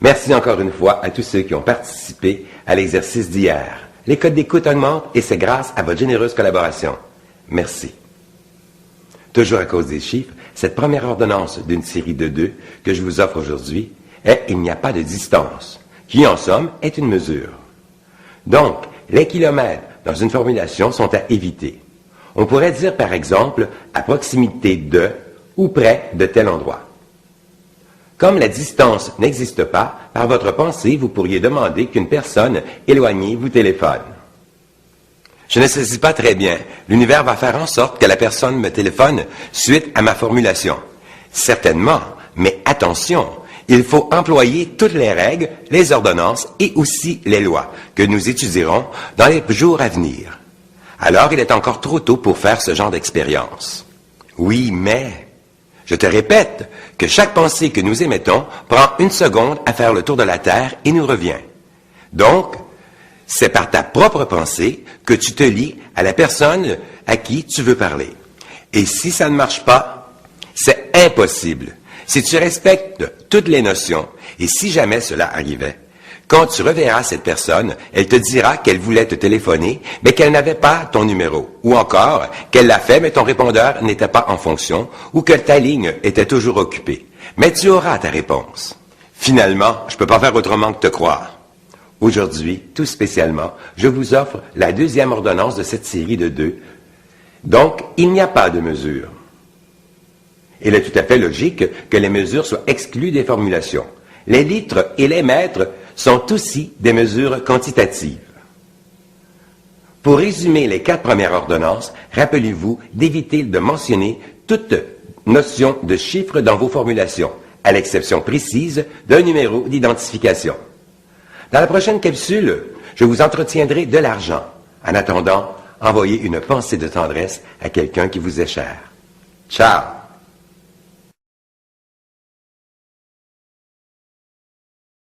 Merci encore une fois à tous ceux qui ont participé à l'exercice d'hier. Les codes d'écoute augmentent et c'est grâce à votre généreuse collaboration. Merci. Toujours à cause des chiffres, cette première ordonnance d'une série de 2 que je vous offre aujourd'hui est « Il n'y a pas de distance », qui en somme est une mesure. Donc, les kilomètres dans une formulation sont à éviter. On pourrait dire par exemple « à proximité de » ou « près de tel endroit ». Comme la distance n'existe pas, par votre pensée, vous pourriez demander qu'une personne éloignée vous téléphone. Je ne saisis pas très bien. L'univers va faire en sorte que la personne me téléphone suite à ma formulation. Certainement, mais attention, il faut employer toutes les règles, les ordonnances et aussi les lois que nous étudierons dans les jours à venir. Alors, il est encore trop tôt pour faire ce genre d'expérience. Oui, mais, je te répète que chaque pensée que nous émettons prend 1 seconde à faire le tour de la Terre et nous revient. Donc, c'est par ta propre pensée que tu te lis à la personne à qui tu veux parler. Et si ça ne marche pas, c'est impossible. Si tu respectes toutes les notions, et si jamais cela arrivait, quand tu reverras cette personne, elle te dira qu'elle voulait te téléphoner, mais qu'elle n'avait pas ton numéro. Ou encore, qu'elle l'a fait, mais ton répondeur n'était pas en fonction, ou que ta ligne était toujours occupée. Mais tu auras ta réponse. Finalement, je ne peux pas faire autrement que te croire. Aujourd'hui, tout spécialement, je vous offre la 2e ordonnance de cette série de 2. Donc, il n'y a pas de mesure. Il est tout à fait logique que les mesures soient exclues des formulations. Les litres et les mètres sont aussi des mesures quantitatives. Pour résumer les 4 premières ordonnances, rappelez-vous d'éviter de mentionner toute notion de chiffre dans vos formulations, à l'exception précise d'un numéro d'identification. Dans la prochaine capsule, je vous entretiendrai de l'argent. En attendant, envoyez une pensée de tendresse à quelqu'un qui vous est cher. Ciao!